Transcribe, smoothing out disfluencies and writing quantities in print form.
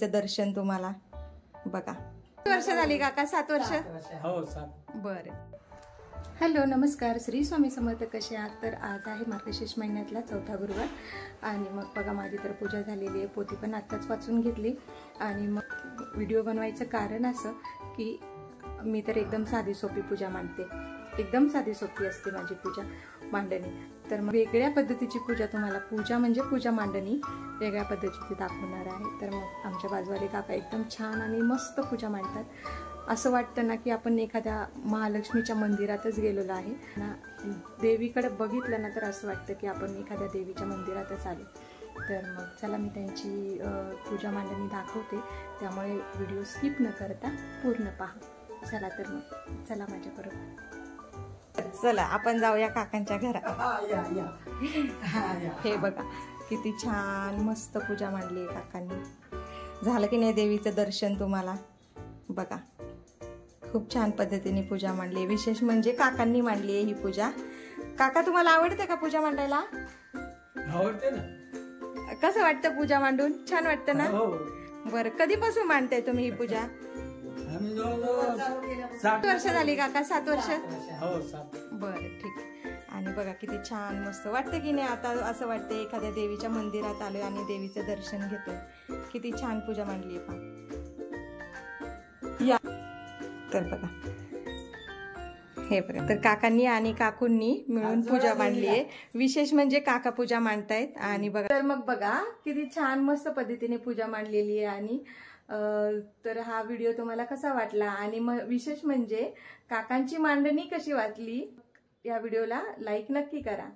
दर्शन तुम्हाला बघा। 7 वर्ष झाली काका? 7 वर्ष? हो 7। बरं। हॅलो नमस्कार, श्री स्वामी समर्थ। कसे आहात? तर आज आहे मार्गशीर्ष महिन्यातला 4था गुरुवार आणि मग बघा माझी तर पूजा झालेली आहे, पोथी पण आत्ताच वाचून घेतली। आणि मग व्हिडिओ बनवायचं कारण असं की मी तर एकदम साधी सोपी पूजा मांडते, एकदम साधी सोपी असते माझी पूजा मांडणी। तर मग वेगळ्या पद्धतीची पूजा, तुम्हाला पूजा म्हणजे पूजा मांडणी वेगळ्या पद्धतीची दाखवणार आहे। तर मग आमच्या बाजूवाले काका एकदम छान आणि मस्त पूजा मांडतात। असं वाटतं ना की आपण एखाद्या महालक्ष्मीच्या मंदिरातच गेलेलो आहे ना, देवीकडे बघितलं ना तर असं वाटतं की आपण एखाद्या देवीच्या मंदिरातच आलो। तर मग चला मी त्यांची पूजा मांडणी दाखवते, त्यामुळे व्हिडिओ स्किप न करता पूर्ण पहा। चला तर मग चला माझ्याबरोबर, चला आपण जाऊया काकांच्या घरात। हे बघा किती छान मस्त पूजा मांडली आहे काकांनी। झालं की नाही देवीचं दर्शन तुम्हाला? बघा खूप छान पद्धतीने पूजा मांडली। विशेष म्हणजे काकांनी मांडली आहे ही पूजा। काका तुम्हाला आवडते का पूजा मांडायला? आवडते ना। कसं वाटतं पूजा मांडून? छान वाटतं ना? हो। बरं, कधीपासून मांडताय तुम्ही ही पूजा? आम्ही जवळजवळ 7 वर्ष झाली काका? 7 वर्ष? हो 7। बरं ठीक आहे। आणि बघा किती छान मस्त वाटतं की नाही? आता असं वाटतं एखाद्या देवीच्या मंदिरात आलोय आणि देवीचं दर्शन घेतोय। किती छान पूजा मांडली आहे पहा। या तर बघा, हे बघा, तर काकांनी आणि काकूंनी मिळून पूजा मांडली आहे। विशेष म्हणजे काका पूजा मांडतायत आणि बघा, तर मग बघा किती छान मस्त पद्धतीने पूजा मांडलेली आहे। आणि तर हा व्हिडिओ तुम्हाला कसा वाटला आणि विशेष म्हणजे काकांची मांडणी कशी वाटली, या व्हिडिओला लाईक नक्की करा।